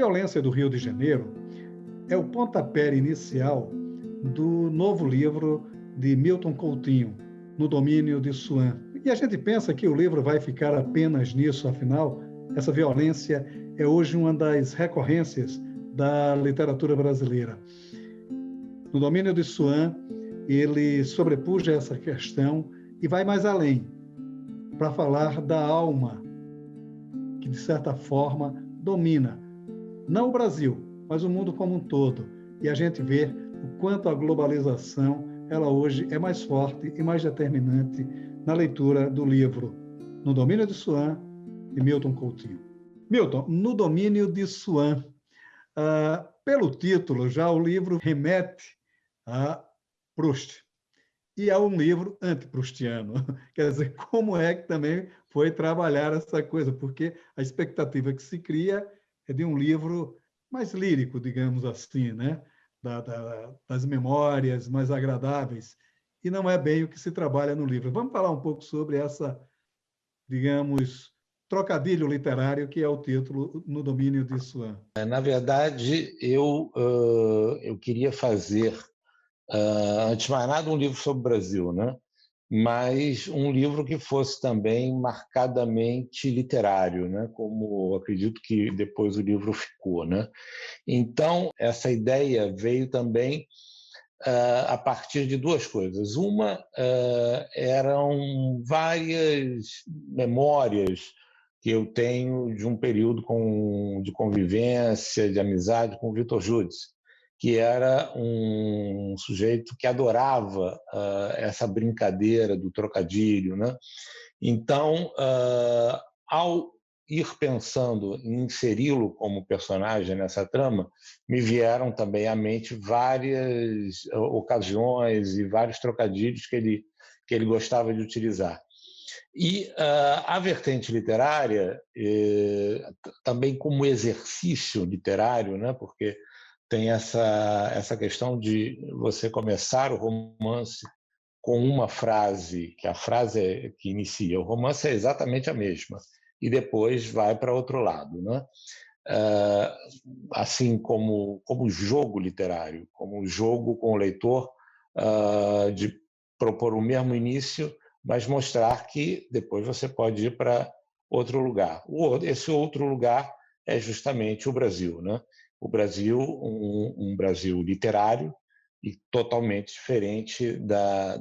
violência do Rio de Janeiro é o pontapé inicial do novo livro de Milton Coutinho, No Domínio de Swan. E a gente pensa que o livro vai ficar apenas nisso, afinal, essa violência é hoje uma das recorrências da literatura brasileira. No Domínio de Swan, ele sobrepuja essa questão e vai mais além, para falar da alma, que de certa forma domina, não o Brasil, mas o mundo como um todo. E a gente vê o quanto a globalização, ela hoje é mais forte e mais determinante na leitura do livro No Domínio de Swan, de Milton Coutinho. Milton, No Domínio de Swan, pelo título, já o livro remete a Proust. E é um livro antiproustiano. Quer dizer, como é que também foi trabalhar essa coisa? Porque a expectativa que se cria é de um livro mais lírico, digamos assim, né? Das memórias mais agradáveis. E não é bem o que se trabalha no livro. Vamos falar um pouco sobre essa, digamos, trocadilho literário que é o título No Domínio de Swan. Na verdade, eu queria fazer, antes de mais nada, um livro sobre o Brasil, né? Mas um livro que fosse também marcadamente literário, né? Como acredito que depois o livro ficou, né? Então, essa ideia veio também a partir de duas coisas. Uma, eram várias memórias que eu tenho de um período de convivência, de amizade com o Vitor Judice, que era um sujeito que adorava essa brincadeira do trocadilho, né? Então, ao ir pensando em inseri-lo como personagem nessa trama, me vieram também à mente várias ocasiões e vários trocadilhos que ele gostava de utilizar. E a vertente literária, também como exercício literário, né? Porque tem essa questão de você começar o romance com uma frase, que a frase que inicia o romance é exatamente a mesma, e depois vai para outro lado, né? Assim como jogo literário, como jogo com o leitor, de propor o mesmo início, mas mostrar que depois você pode ir para outro lugar. Esse outro lugar é justamente o Brasil, né? O Brasil, um Brasil literário e totalmente diferente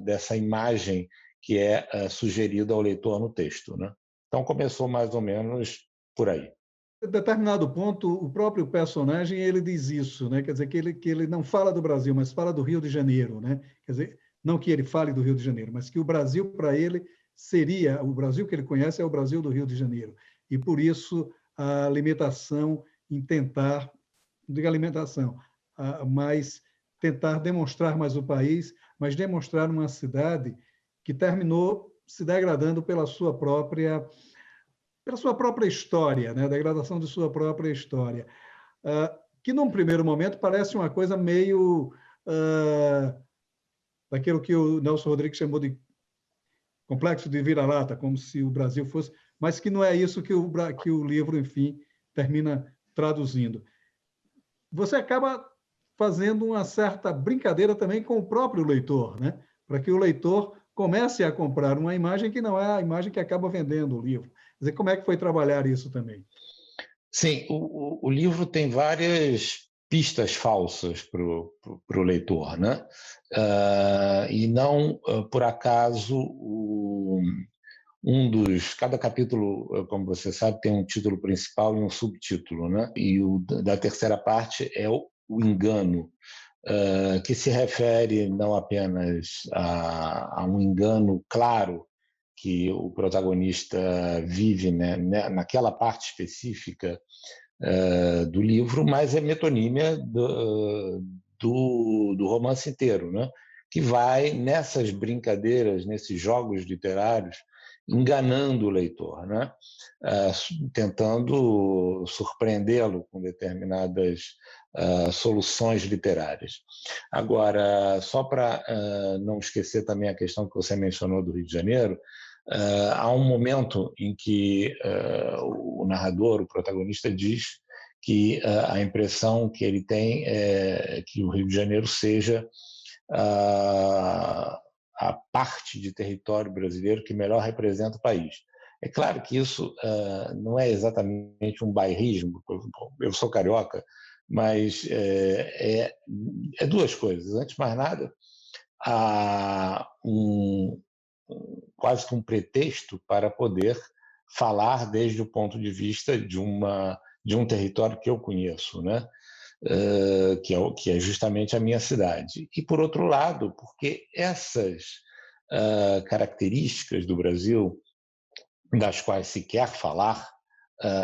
dessa imagem que é sugerida ao leitor no texto, né? Então começou mais ou menos por aí. Em determinado ponto, o próprio personagem ele diz isso, né? Quer dizer que ele não fala do Brasil, mas fala do Rio de Janeiro, né? Quer dizer, não que ele fale do Rio de Janeiro, mas que o Brasil para ele seria o Brasil que ele conhece é o Brasil do Rio de Janeiro e por isso a limitação em tentar, não digo alimentação, mas tentar demonstrar mais o país, mas demonstrar uma cidade que terminou se degradando pela sua própria história, né? A degradação de sua própria história, que num primeiro momento parece uma coisa meio daquilo que o Nelson Rodrigues chamou de complexo de vira-lata, como se o Brasil fosse, mas que não é isso que o livro, enfim, termina traduzindo. Você acaba fazendo uma certa brincadeira também com o próprio leitor, né? Para que o leitor comece a comprar uma imagem que não é a imagem que acaba vendendo o livro. Quer dizer, como é que foi trabalhar isso também? Sim, o livro tem várias pistas falsas para o leitor, né? E não, por acaso, cada capítulo, como você sabe, tem um título principal e um subtítulo, né? E da terceira parte é o engano, que se refere não apenas a um engano claro que o protagonista vive, né, naquela parte específica do livro, mas é metonímia do romance inteiro, né? Que vai nessas brincadeiras, nesses jogos literários, enganando o leitor, né? Tentando surpreendê-lo com determinadas soluções literárias. Agora, só para não esquecer também a questão que você mencionou do Rio de Janeiro, há um momento em que o narrador, o protagonista, diz que a impressão que ele tem é que o Rio de Janeiro seja a parte de território brasileiro que melhor representa o país. É claro que isso não é exatamente um bairrismo, eu sou carioca, mas é duas coisas. Antes de mais nada, há quase que um pretexto para poder falar desde o ponto de vista de um território que eu conheço, né? Que é justamente a minha cidade. E, por outro lado, porque essas características do Brasil, das quais se quer falar,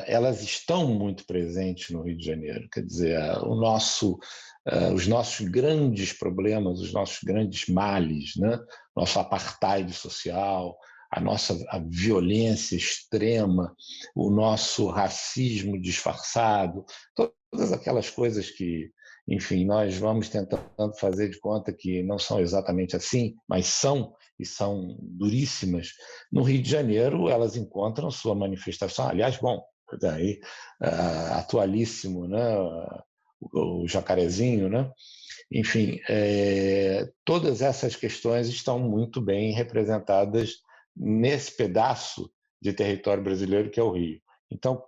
elas estão muito presentes no Rio de Janeiro. Quer dizer, os nossos grandes problemas, os nossos grandes males, né? Nosso apartheid social, a violência extrema, o nosso racismo disfarçado, todas aquelas coisas que, enfim, nós vamos tentando fazer de conta que não são exatamente assim, mas são, e são duríssimas. No Rio de Janeiro, elas encontram sua manifestação. Aliás, bom, daí, atualíssimo, né? O Jacarezinho, né? Enfim, todas essas questões estão muito bem representadas nesse pedaço de território brasileiro que é o Rio. Então,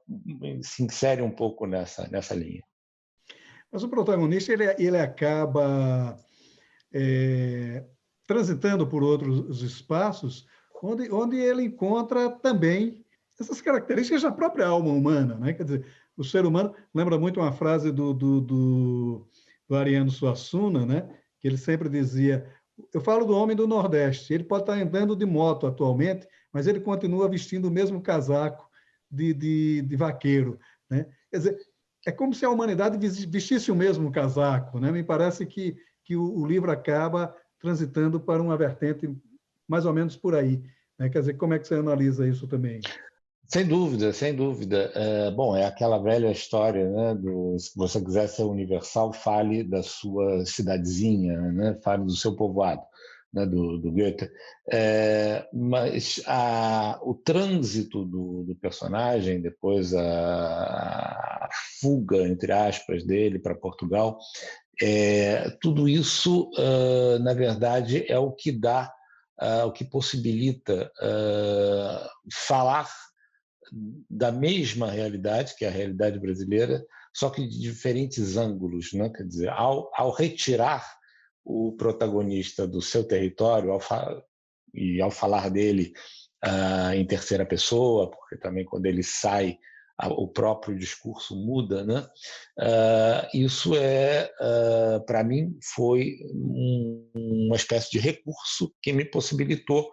se insere um pouco nessa linha. Mas o protagonista ele acaba transitando por outros espaços, onde ele encontra também essas características da própria alma humana, né? Quer dizer, o ser humano lembra muito uma frase do Ariano Suassuna, né? Que ele sempre dizia: eu falo do homem do Nordeste, ele pode estar andando de moto atualmente, mas ele continua vestindo o mesmo casaco de vaqueiro, né? Quer dizer, é como se a humanidade vestisse o mesmo casaco, né? Me parece que o livro acaba transitando para uma vertente mais ou menos por aí, né? Quer dizer, como é que você analisa isso também? Sem dúvida, sem dúvida. Bom, é aquela velha história, né? Se você quiser ser universal, fale da sua cidadezinha, né? Fale do seu povoado, né? Do Goethe. Mas o trânsito do personagem, depois a fuga, entre aspas, dele para Portugal, tudo isso, na verdade, é o que dá, o que possibilita falar da mesma realidade, que é a realidade brasileira, só que de diferentes ângulos, né? Quer dizer, ao retirar o protagonista do seu território e ao falar dele em terceira pessoa, porque também quando ele sai o próprio discurso muda, né? Isso para mim, foi uma espécie de recurso que me possibilitou,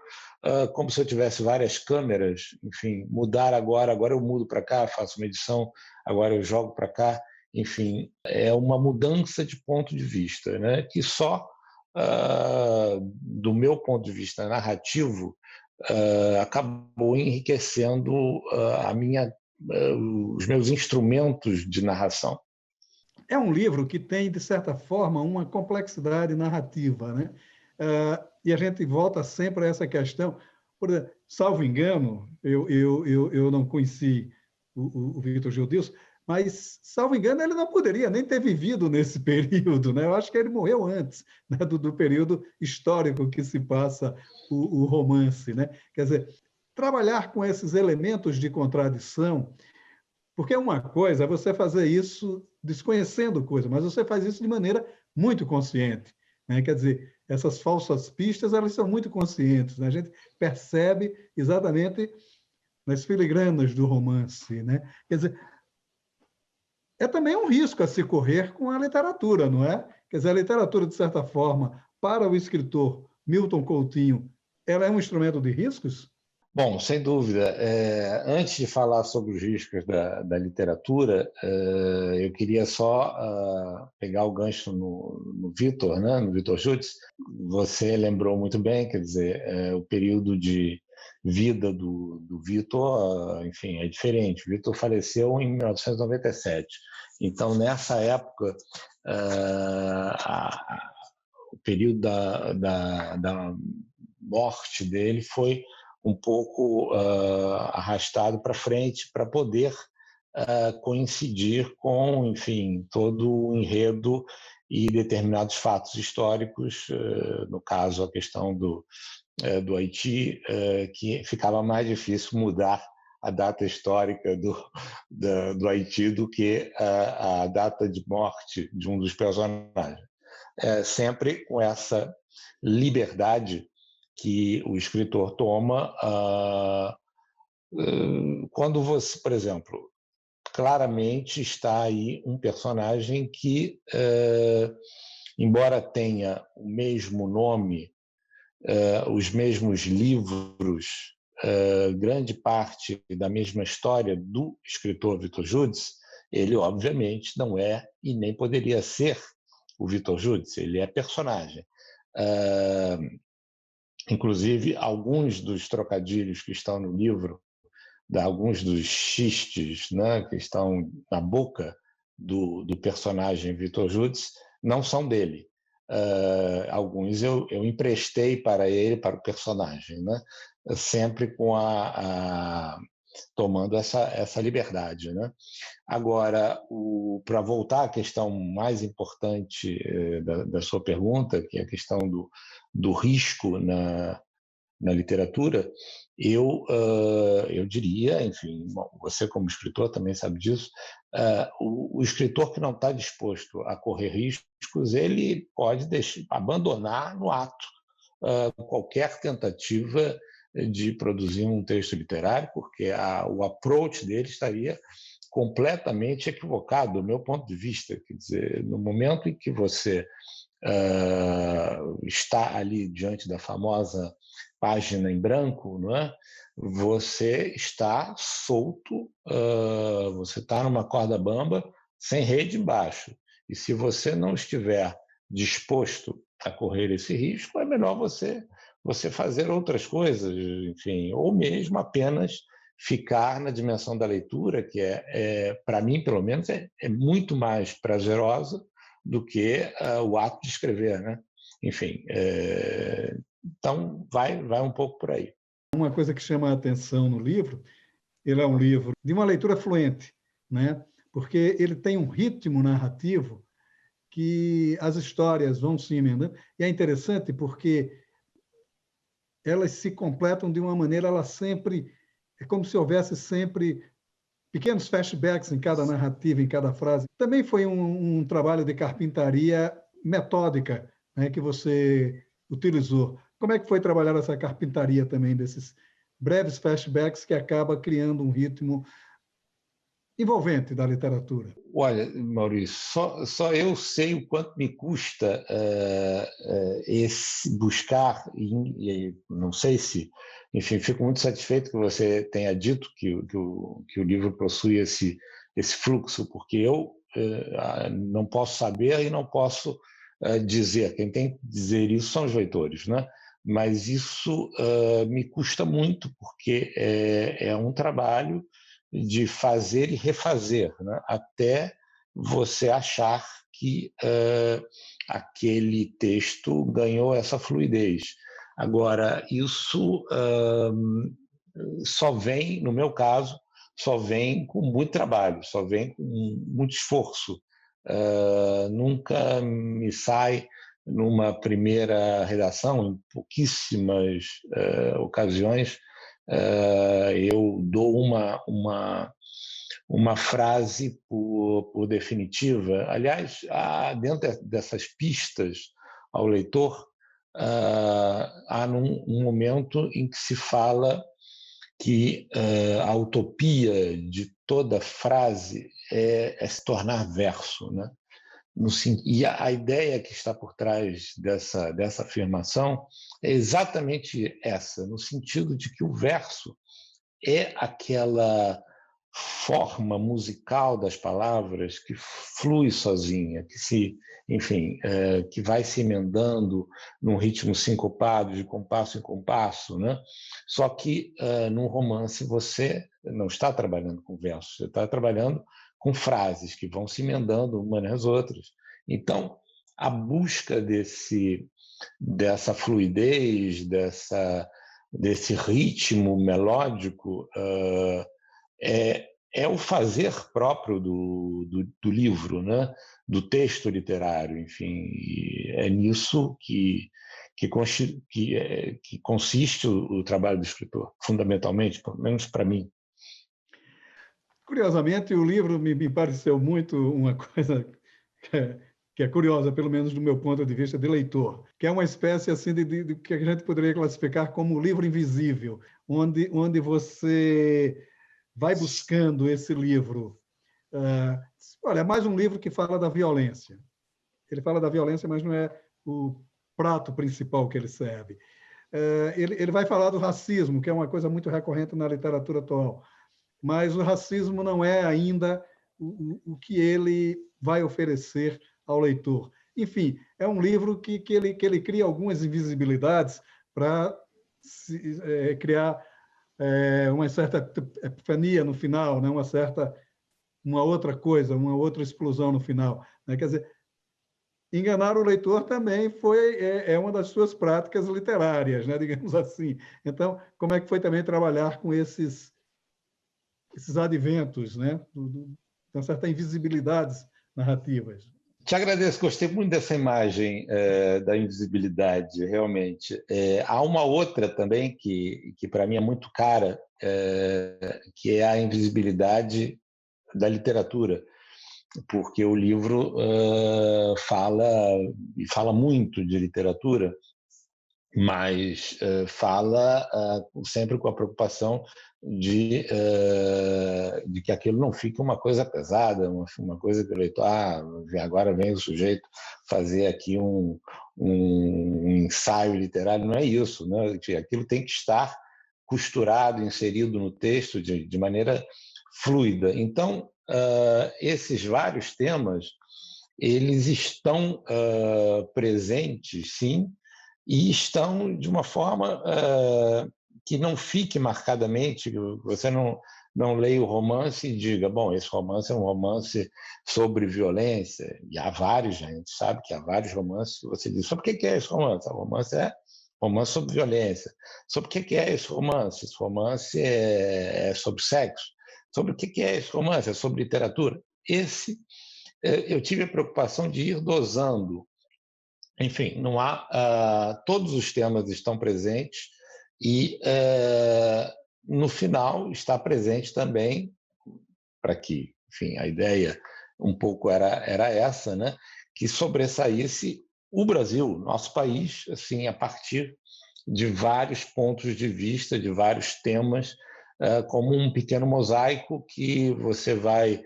como se eu tivesse várias câmeras, enfim, mudar agora eu mudo para cá, faço uma edição, agora eu jogo para cá, enfim, é uma mudança de ponto de vista, né? Que só, do meu ponto de vista narrativo, acabou enriquecendo os meus instrumentos de narração. É um livro que tem, de certa forma, uma complexidade narrativa, né? E a gente volta sempre a essa questão. Por exemplo, salvo engano, eu não conheci o Victor Gildilson, mas, salvo engano, ele não poderia nem ter vivido nesse período, né? Eu acho que ele morreu antes, né, do período histórico que se passa o romance, né? Quer dizer, trabalhar com esses elementos de contradição, porque uma coisa é você fazer isso desconhecendo coisa, mas você faz isso de maneira muito consciente, né? Quer dizer, essas falsas pistas, elas são muito conscientes, né? A gente percebe exatamente nas filigranas do romance, né? Quer dizer, é também um risco a se correr com a literatura, não é? Quer dizer, a literatura, de certa forma, para o escritor Milton Coutinho, ela é um instrumento de riscos? Bom, sem dúvida. Antes de falar sobre os riscos da literatura, eu queria só pegar o gancho no Vitor, né? No Vitor Schutz. Você lembrou muito bem, quer dizer, o período de vida do Vitor, enfim, é diferente. O Vitor faleceu em 1997. Então, nessa época, o período da morte dele foi um pouco arrastado para frente para poder coincidir com, enfim, todo o enredo e determinados fatos históricos, no caso a questão do Haiti, que ficava mais difícil mudar a data histórica do Haiti do que a data de morte de um dos personagens. Sempre com essa liberdade que o escritor toma quando você, por exemplo, claramente está aí um personagem que, embora tenha o mesmo nome, os mesmos livros, grande parte da mesma história do escritor Vitor Judice, ele obviamente não é e nem poderia ser o Vitor Judice, ele é personagem. Inclusive, alguns dos trocadilhos que estão no livro, alguns dos xistes, né, que estão na boca do personagem Vitor Judice, não são dele. Alguns eu emprestei para ele, para o personagem, né? Sempre tomando essa liberdade, né? Agora, para voltar à questão mais importante da sua pergunta, que é a questão do risco na literatura, eu diria, enfim, você como escritor também sabe disso, o escritor que não está disposto a correr riscos, ele pode abandonar no ato qualquer tentativa de produzir um texto literário, porque o approach dele estaria completamente equivocado, do meu ponto de vista. Quer dizer, no momento em que você está ali diante da famosa página em branco, não é? Você está solto, você está numa corda bamba, sem rede embaixo. E se você não estiver disposto a correr esse risco, é melhor você fazer outras coisas, enfim, ou mesmo apenas ficar na dimensão da leitura, que para mim, pelo menos, é muito mais prazerosa do que o ato de escrever, né? Enfim, então vai um pouco por aí. Uma coisa que chama a atenção no livro, ele é um livro de uma leitura fluente, né? Porque ele tem um ritmo narrativo que as histórias vão se emendando. E é interessante porque elas se completam de uma maneira, é como se houvesse sempre pequenos flashbacks em cada narrativa, em cada frase. Também foi um trabalho de carpintaria metódica, né, que você utilizou. Como é que foi trabalhar essa carpintaria também desses breves flashbacks que acaba criando um ritmo envolvente da literatura? Olha, Maurício, só eu sei o quanto me custa esse buscar, e não sei se, enfim, fico muito satisfeito que você tenha dito que o livro possui esse fluxo, porque eu não posso saber e não posso dizer. Quem tem que dizer isso são os leitores, né? Mas isso me custa muito, porque é um trabalho de fazer e refazer, né? Até você achar que aquele texto ganhou essa fluidez. Agora, isso só vem, no meu caso, só vem com muito trabalho, só vem com muito esforço. Nunca me sai numa primeira redação, em pouquíssimas ocasiões, eu dou uma frase por definitiva. Aliás, dentro dessas pistas ao leitor, há um momento em que se fala que a utopia de toda frase é se tornar verso, né? E a ideia que está por trás dessa afirmação é exatamente essa, no sentido de que o verso é aquela forma musical das palavras que flui sozinha, enfim, que vai se emendando num ritmo sincopado, de compasso em compasso, né? Só que num romance você não está trabalhando com versos, você está trabalhando com frases que vão se emendando umas nas outras. Então, a busca dessa fluidez, desse ritmo melódico, é o fazer próprio do livro, né? Do texto literário, enfim. E é nisso que consiste o trabalho do escritor, fundamentalmente, pelo menos para mim. Curiosamente, o livro me pareceu muito uma coisa que é curiosa, pelo menos do meu ponto de vista de leitor, que é uma espécie assim de que a gente poderia classificar como livro invisível, onde você vai buscando esse livro. Olha, é mais um livro que fala da violência. Ele fala da violência, mas não é o prato principal que ele serve. Ele vai falar do racismo, que é uma coisa muito recorrente na literatura atual, mas o racismo não é ainda o que ele vai oferecer ao leitor. Enfim, é um livro que ele cria algumas invisibilidades para criar uma certa epifania no final, né? Uma outra coisa, uma outra explosão no final. Né? Quer dizer, enganar o leitor também é uma das suas práticas literárias, né? Digamos assim. Então, como é que foi também trabalhar com esses adventos, né? De certas invisibilidades narrativas? Te agradeço, gostei muito dessa imagem da invisibilidade, realmente. Há uma outra também que para mim é muito cara, que é a invisibilidade da literatura, porque o livro fala muito de literatura, mas fala sempre com a preocupação de que aquilo não fique uma coisa pesada, uma coisa que o leitor, agora vem o sujeito fazer aqui um ensaio literário, não é isso, né? Aquilo tem que estar costurado, inserido no texto de maneira fluida. Então, esses vários temas, eles estão presentes, sim, e estão de uma forma que não fique marcadamente, você não leia o romance e diga, bom, esse romance é um romance sobre violência, e há vários, a gente sabe que há vários romances que você diz, sobre o que é esse romance? O romance é romance sobre violência. Sobre o que é esse romance? Esse romance é sobre sexo. Sobre o que é esse romance? É sobre literatura. Eu tive a preocupação de ir dosando. Enfim, não há. Todos os temas estão presentes e, no final, está presente também, para que, enfim, a ideia um pouco era essa, né? Que sobressaísse o Brasil, nosso país, assim, a partir de vários pontos de vista, de vários temas, como um pequeno mosaico que você vai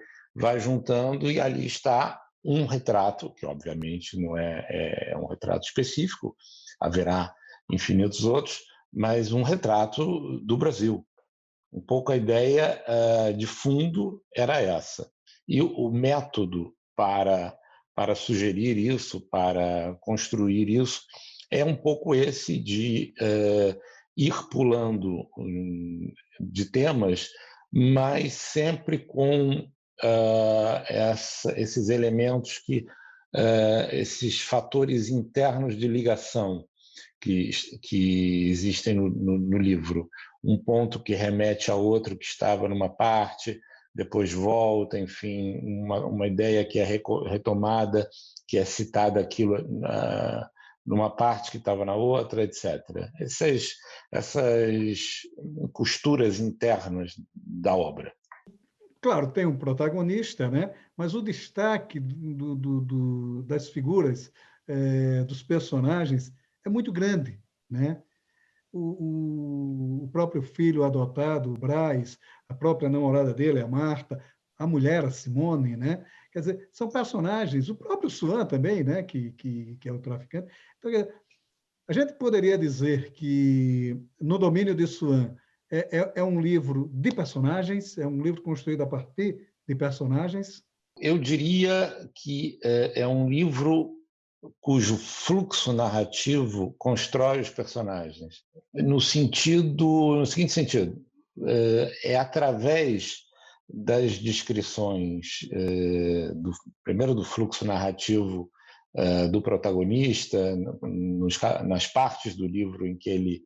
juntando e ali está um retrato, que obviamente não é um retrato específico, haverá infinitos outros, mas um retrato do Brasil. Um pouco a ideia de fundo era essa. E o método para sugerir isso, para construir isso, é um pouco esse de ir pulando de temas, mas sempre com esses elementos esses fatores internos de ligação que existem no livro. Um ponto que remete a outro que estava numa parte, depois volta, enfim, uma ideia que é retomada, que é citada aquilo numa parte que estava na outra, etc. Essas costuras internas da obra. Claro, tem um protagonista, né? Mas o destaque das figuras, dos personagens, é muito grande, né? O próprio filho adotado, o Braz, a própria namorada dele, a Marta, a mulher, a Simone, né? Quer dizer, são personagens, o próprio Suan também, né? Que é o traficante. Então, a gente poderia dizer que No Domínio de Suan é um livro de personagens, é um livro construído a partir de personagens. Eu diria que é um livro cujo fluxo narrativo constrói os personagens. No seguinte sentido, é através das descrições, primeiro do fluxo narrativo do protagonista, nas partes do livro em que ele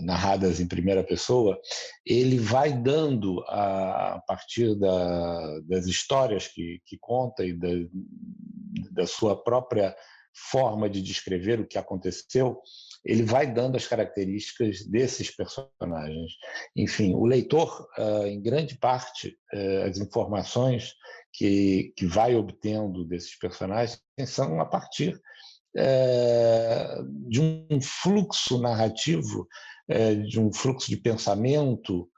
narradas em primeira pessoa, ele vai dando, a partir das histórias que conta e da sua própria forma de descrever o que aconteceu, ele vai dando as características desses personagens. Enfim, o leitor, em grande parte, as informações que vai obtendo desses personagens são a partir de um fluxo narrativo, de um fluxo de pensamento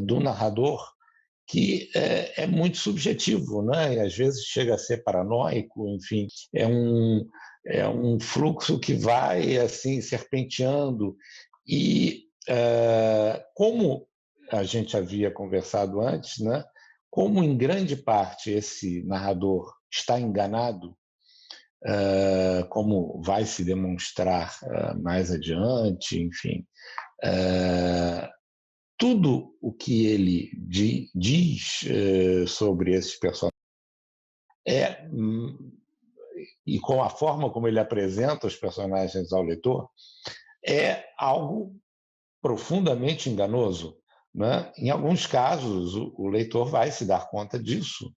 do narrador que é muito subjetivo, né? E às vezes chega a ser paranoico, enfim, é um fluxo que vai assim serpenteando e como a gente havia conversado antes, né? Como em grande parte esse narrador está enganado, como vai se demonstrar mais adiante, enfim, tudo o que ele diz sobre esses personagens e com a forma como ele apresenta os personagens ao leitor, é algo profundamente enganoso, né? Em alguns casos, o leitor vai se dar conta disso,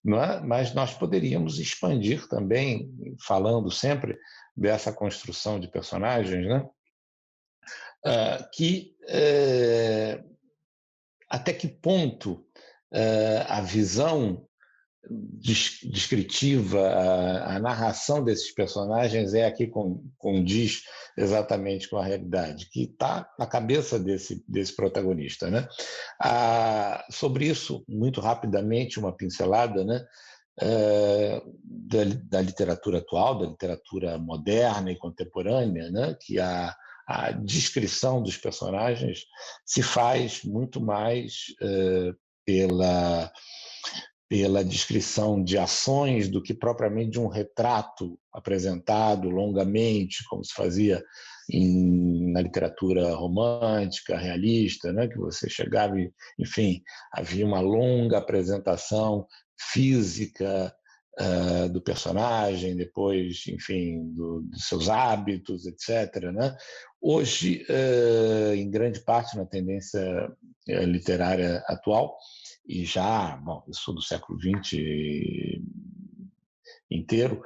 não é? Mas nós poderíamos expandir também, falando sempre dessa construção de personagens, né? Que até que ponto a visão descritiva, a narração desses personagens é a que condiz exatamente com a realidade, que está na cabeça desse protagonista, né? Sobre isso, muito rapidamente, uma pincelada, né? Da literatura atual, da literatura moderna e contemporânea, né? Que a descrição dos personagens se faz muito mais pela descrição de ações do que propriamente de um retrato apresentado longamente, como se fazia na literatura romântica, realista, né? Que você chegava e, enfim, havia uma longa apresentação física do personagem, depois, enfim, dos seus hábitos, etc., né? Hoje, em grande parte na tendência literária atual, e já, bom, eu sou do século XX inteiro,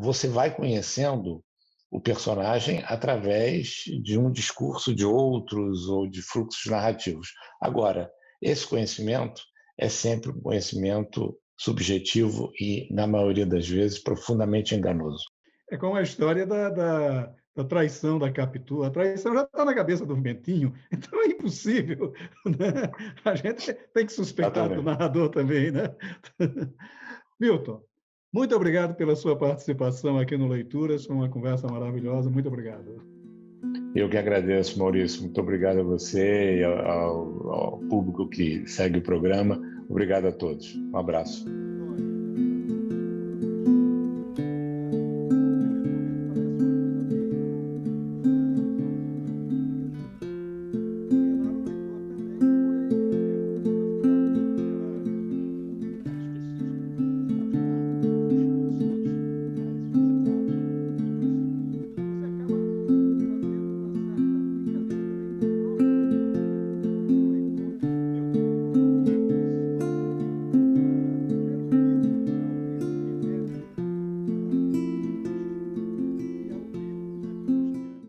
você vai conhecendo o personagem através de um discurso de outros ou de fluxos narrativos. Agora, esse conhecimento é sempre um conhecimento subjetivo e, na maioria das vezes, profundamente enganoso. É como a história da traição da Capitu. A traição já está na cabeça do Bentinho, então é impossível, né? A gente tem que suspeitar do narrador também, né? Milton, muito obrigado pela sua participação aqui no Leituras, foi uma conversa maravilhosa, muito obrigado. Eu que agradeço, Maurício, muito obrigado a você e ao público que segue o programa, obrigado a todos, um abraço.